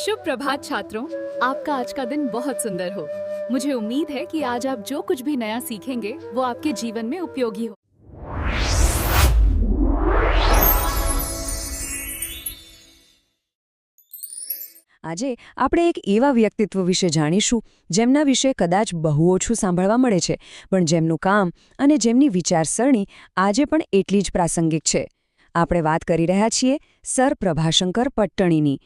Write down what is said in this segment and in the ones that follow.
शुभ प्रभात छात्रों, आपका आज का दिन बहुत सुंदर हो। मुझे उम्मीद है कि आज आप जो कुछ भी नया सीखेंगे वो आपके जीवन में उपयोगी हो। આજે આપણે એક એવા વ્યક્તિત્વ વિશે જાણીશું જેમના વિશે કદાચ બહુ ઓછું સાંભળવા મળે છે, પણ જેમનું કામ અને જેમની વિચારસરણી આજે પણ એટલી જ પ્રાસંગિક છે. આપણે વાત કરી રહ્યા છીએ સર પ્રભાશંકર પટ્ટણીની.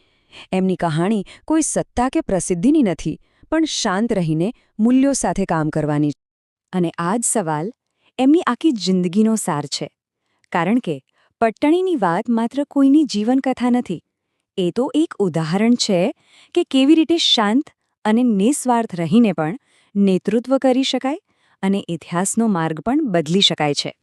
એમની કહાણી કોઈ સત્તા કે પ્રસિદ્ધિની નથી, પણ શાંત રહીને મૂલ્યો સાથે કામ કરવાની. અને આ જ સવાલ એમની આખી જિંદગીનો સાર છે. કારણ કે પટ્ટણીની વાત માત્ર કોઈની જીવનકથા નથી. એ તો એક ઉદાહરણ છે કે કેવી રીતે શાંત અને નિસ્વાર્થ રહીને પણ નેતૃત્વ કરી શકાય અને ઇતિહાસનો માર્ગ પણ બદલી શકાય છે.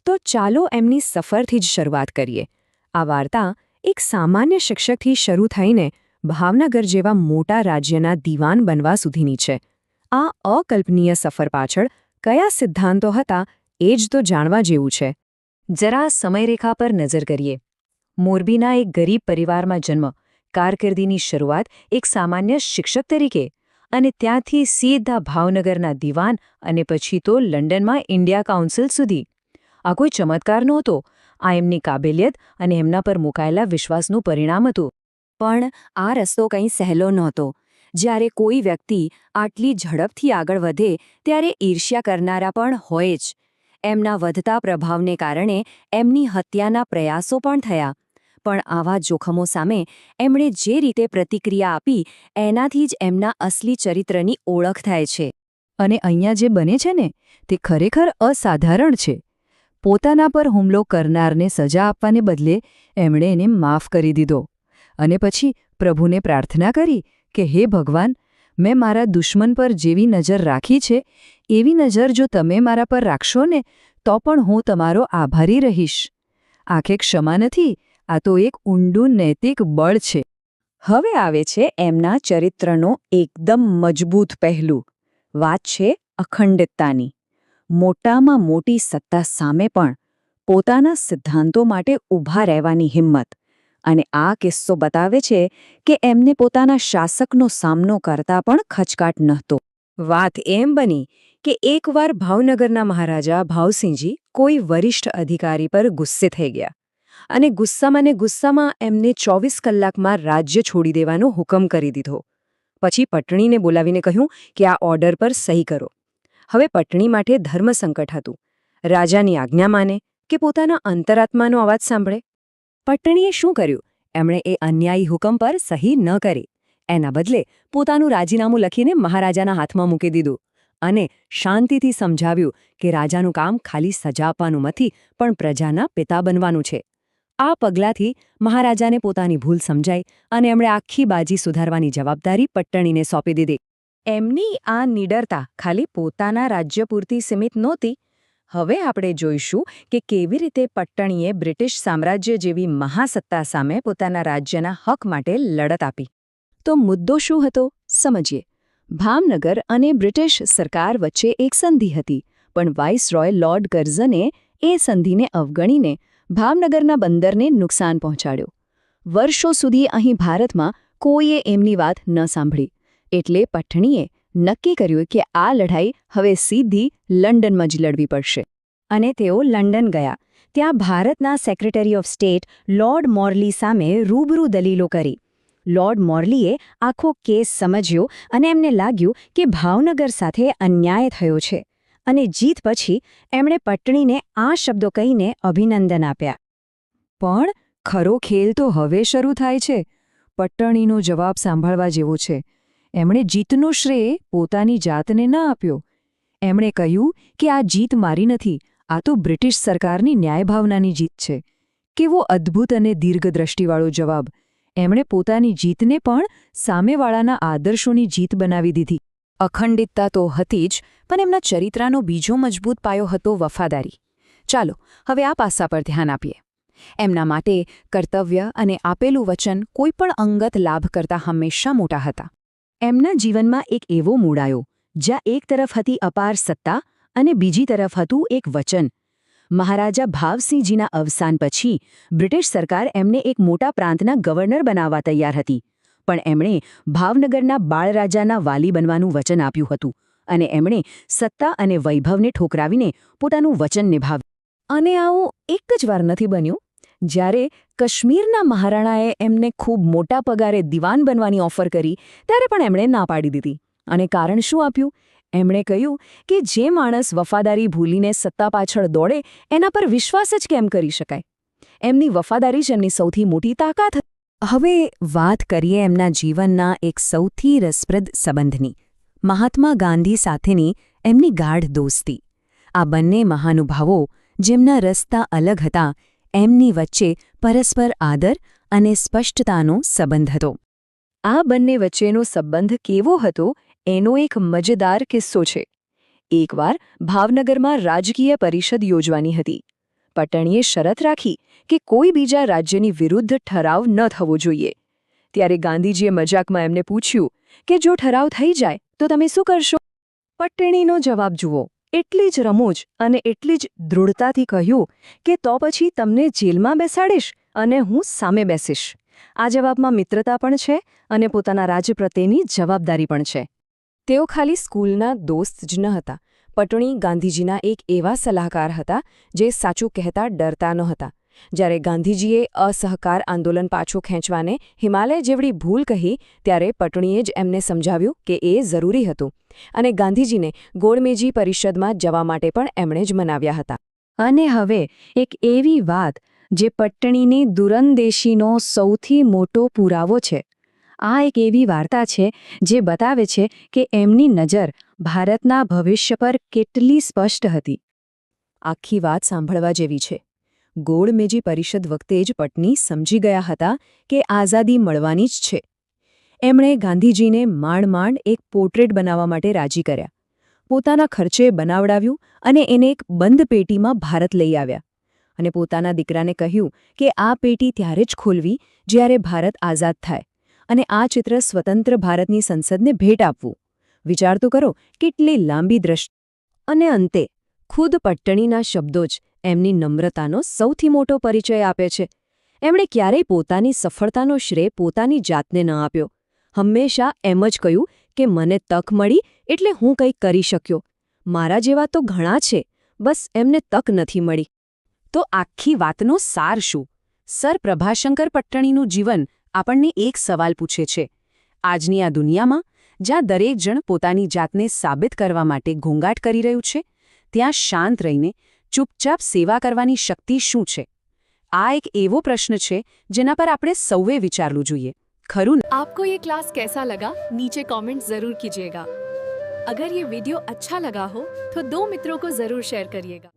તો ચાલો એમની સફરથી જ શરૂઆત કરીએ. આ વાર્તા એક સામાન્ય શિક્ષકથી શરૂ થઈને ભાવનગર જેવા મોટા રાજ્યના દીવાન બનવા સુધીની છે. આ અકલ્પનીય સફર પાછળ કયા સિદ્ધાંતો હતા એ જ તો જાણવા જેવું છે. જરા સમયરેખા પર નજર કરીએ. મોરબીના એક ગરીબ પરિવારમાં જન્મ, કારકિર્દીની શરૂઆત એક સામાન્ય શિક્ષક તરીકે, અને ત્યાંથી સીધા ભાવનગરના દીવાન અને પછી તો લંડનમાં ઇન્ડિયા કાઉન્સિલ સુધી. આ કોઈ ચમત્કાર નહોતો. આ એમની કાબેલિયત અને એમના પર મુકાયેલા વિશ્વાસનું પરિણામ હતું. પણ આ રસ્તો કંઈ સહેલો નહોતો. જ્યારે કોઈ વ્યક્તિ આટલી ઝડપથી આગળ વધે ત્યારે ઈર્ષ્યા કરનારા પણ હોય જ. એમના વધતા પ્રભાવને કારણે એમની હત્યાના પ્રયાસો પણ થયા. પણ આવા જોખમો સામે એમણે જે રીતે પ્રતિક્રિયા આપી એનાથી જ એમના અસલી ચરિત્રની ઓળખ થાય છે. અને અહીંયા જે બને છે ને તે ખરેખર અસાધારણ છે. પોતાના પર હુમલો કરનારને સજા આપવાને બદલે એમણે એને માફ કરી દીધો. અને પછી પ્રભુને પ્રાર્થના કરી કે હે ભગવાન, મેં મારા દુશ્મન પર જેવી નજર રાખી છે એવી નજર જો તમે મારા પર રાખશો ને તો પણ હું તમારો આભારી રહીશ. આખે ક્ષમા નથી, આ તો એક ઊંડું નૈતિક બળ છે. હવે આવે છે એમના ચરિત્રનો એકદમ મજબૂત પહેલું. વાત છે અખંડિતતાની. મોટામાં મોટી સત્તા સામે પણ પોતાના સિદ્ધાંતો માટે ઊભા રહેવાની હિંમત. અને આ કિસ્સો બતાવે છે કે એમને પોતાના શાસકનો સામનો કરતા પણ ખચકાટ નહોતો. વાત એમ બની કે એકવાર ભાવનગરના મહારાજા ભાવસિંહજી કોઈ વરિષ્ઠ અધિકારી પર ગુસ્સે થઈ ગયા. અને ગુસ્સામાં એમને 24 કલાકમાં રાજ્ય છોડી દેવાનો હુકમ કરી દીધો. પછી પટણીને બોલાવીને કહ્યું કે આ ઓર્ડર પર સહી કરો. હવે પટણી માટે ધર્મસંકટ હતું. રાજાની આજ્ઞા માને કે પોતાના અંતરાત્માનો અવાજ સાંભળે? પટણીએ શું કર્યું? એમણે એ અન્યાયી હુકમ પર સહી ન કરી. એના બદલે પોતાનું રાજીનામું લખીને મહારાજાના હાથમાં મૂકી દીધું. અને શાંતિથી સમજાવ્યું કે રાજાનું કામ ખાલી સજા આપવાનું નથી, પણ પ્રજાના પિતા બનવાનું છે. આ પગલાંથી મહારાજાને પોતાની ભૂલ સમજાઈ અને એમણે આખી બાજી સુધારવાની જવાબદારી પટ્ટણીને સોંપી દીધી. એમની આ નિડરતા ખાલી પોતાના રાજ્ય પૂરતી સીમિત નહોતી. હવે આપણે જોઈશું કે કેવી રીતે પટ્ટણીએ બ્રિટિશ સામ્રાજ્ય જેવી મહાસત્તા સામે પોતાના રાજ્યના હક માટે લડત આપી. તો મુદ્દો શું હતો? સમજીએ. ભાવનગર અને બ્રિટિશ સરકાર વચ્ચે એક સંધિ હતી, પણ વાઇસરોય લોર્ડ કર્ઝને એ સંધિને અવગણીને ભાવનગરના બંદરને નુકસાન પહોંચાડ્યું. વર્ષો સુધી અહીં ભારતમાં કોઈએ એમની વાત ન સાંભળી. એટલે પટ્ટણીએ નક્કી કર્યું કે આ લડાઈ હવે સીધી લંડનમાં જ લડવી પડશે. અને તેઓ લંડન ગયા. ત્યાં ભારતના સેક્રેટરી ઓફ સ્ટેટ લોર્ડ મોરલી સામે રૂબરૂ દલીલો કરી. લોર્ડ મોરલીએ આખો કેસ સમજ્યો અને એમને લાગ્યું કે ભાવનગર સાથે અન્યાય થયો છે. અને જીત પછી એમણે પટ્ટણીને આ શબ્દો કહીને અભિનંદન આપ્યા. પણ ખરો ખેલ તો હવે શરૂ થાય છે. પટ્ટણીનો જવાબ સાંભળવા જેવો છે. એમણે જીતનો શ્રેય પોતાની જાતને ન આપ્યો. એમણે કહ્યું કે આ જીત મારી નથી, આ તો બ્રિટિશ સરકારની ન્યાયભાવનાની જીત છે. કેવો અદ્ભુત અને દીર્ઘદ્રષ્ટિવાળો જવાબ! એમણે પોતાની જીતને પણ સામેવાળાના આદર્શોની જીત બનાવી દીધી. અખંડિતતા તો હતી જ, પણ એમના ચરિત્રનો બીજો મજબૂત પાયો હતો વફાદારી. ચાલો હવે આ પાસા પર ધ્યાન આપીએ. એમના માટે કર્તવ્ય અને આપેલું વચન કોઈપણ અંગત લાભ કરતાં હંમેશા મોટા હતા. એમના જીવનમાં એક એવો મૂળ આવ્યો જ્યાં એક તરફ હતી અપાર સત્તા અને બીજી તરફ હતું એક વચન. મહારાજા ભાવસિંહજીના અવસાન પછી બ્રિટિશ સરકાર એમને એક મોટા પ્રાંતના ગવર્નર બનાવવા તૈયાર હતી. પણ એમણે ભાવનગરના બાળરાજાના વાલી બનવાનું વચન આપ્યું હતું અને એમણે સત્તા અને વૈભવને ઠોકરાવીને પોતાનું વચન નિભાવ્યું. અને આવું એક જ વાર નથી બન્યું. જ્યારે કાશ્મીરના મહારાણાએ એમને ખૂબ મોટા પગારે દિવાન બનવાની ઓફર કરી ત્યારે પણ એમણે ના પાડી દીધી. અને કારણ શું આપ્યું? એમણે કહ્યું કે જે માણસ વફાદારી ભૂલીને સત્તા પાછળ દોડે એના પર વિશ્વાસ જ કેમ કરી શકાય. એમની વફાદારી જ એમની સૌથી મોટી તાકાત હતી. હવે વાત કરીએ એમના જીવનના એક સૌથી રસપ્રદ સંબંધની, મહાત્મા ગાંધી સાથેની એમની ગાઢ દોસ્તી. આ બંને મહાનુભાવો જેમના રસ્તા અલગ હતા, એમની વચ્ચે પરસ્પર આદર અને સ્પષ્ટતાનો સંબંધ હતો. આ બંને વચ્ચેનો સંબંધ કેવો હતો એનો એક મજેદાર કિસ્સો છે. એકવાર ભાવનગરમાં રાજકીય પરિષદ યોજવાની હતી. પટણીએ શરત રાખી કે કોઈ બીજા રાજ્યની વિરુદ્ધ ઠરાવ ન થવો જોઈએ. ત્યારે ગાંધીજીએ મજાકમાં એમને પૂછ્યું કે જો ઠરાવ થઈ જાય તો તમે શું કરશો? પટણીનો જવાબ જુઓ. એટલી જ રમૂજ અને એટલી જ દૃઢતાથી કહ્યું કે તો પછી તમને જેલમાં બેસાડીશ અને હું સામે બેસીશ. આ જવાબમાં મિત્રતા પણ છે અને પોતાના રાજ્ય પ્રત્યેની જવાબદારી પણ છે. તેઓ ખાલી સ્કૂલના દોસ્ત જ ન હતા. પટણી ગાંધીજીના એક એવા સલાહકાર હતા જે સાચું કહેતા ડરતા નહોતા. જ્યારે ગાંધીજીએ અસહકાર આંદોલન પાછું ખેંચવાને હિમાલય જેવડી ભૂલ કહી ત્યારે પટણીએ જ એમને સમજાવ્યું કે એ જરૂરી હતું. અને ગાંધીજીને ગોળમેજી પરિષદમાં જવા માટે પણ એમણે જ મનાવ્યા હતા. અને હવે એક એવી વાત જે પટણીની દૂરંદેશીનો સૌથી મોટો પુરાવો છે. આ એક એવી વાર્તા છે જે બતાવે છે કે એમની નજર ભારતના ભવિષ્ય પર કેટલી સ્પષ્ટ હતી. આખી વાત સાંભળવા જેવી છે. ગોળમેજી પરિષદ વખતે જ પટણી સમજી ગયા હતા કે આઝાદી મળવાની જ છે. એમણે ગાંધીજીને માંડ એક પોર્ટ્રેટ બનાવવા માટે રાજી કર્યા. પોતાના ખર્ચે બનાવડાવ્યું અને એને એક બંધ પેટીમાં ભારત લઈ આવ્યા. અને પોતાના દીકરાને કહ્યું કે આ પેટી ત્યારે જ ખોલવી જ્યારે ભારત આઝાદ થાય અને આ ચિત્ર સ્વતંત્ર ભારતની સંસદને ભેટ આપવું. વિચાર તો કરો કેટલી લાંબી દ્રષ્ટિ. અને અંતે ખુદ પટ્ટણીના શબ્દો જ એમની નમ્રતાનો સૌથી મોટો પરિચય આપે છે. એમણે ક્યારેય પોતાની સફળતાનો શ્રેય પોતાની જાતને ન આપ્યો. હંમેશા એમ જ કહ્યું કે મને તક મળી એટલે હું કંઈક કરી શક્યો. મારા જેવા તો ઘણા છે, બસ એમને તક નથી મળી. તો આખી વાતનો સાર શું? સર પ્રભાશંકર પટ્ટણીનું જીવન આપણને એક સવાલ પૂછે છે. આજની આ દુનિયામાં જ્યાં દરેક જણ પોતાની જાતને સાબિત કરવા માટે ઘોંઘાટ કરી રહ્યું છે, ત્યાં શાંત રહીને ચૂપચાપ સેવા કરવાની શક્તિ શું છે? આ એક એવો પ્રશ્ન છે જેના પર આપણે સૌએ વિચારવું જોઈએ. ખરું ને? आपको ये क्लास कैसा लगा नीचे कमेंट जरूर कीजिएगा. अगर ये वीडियो अच्छा लगा हो तो 2 मित्रों को जरूर शेयर करिएगा.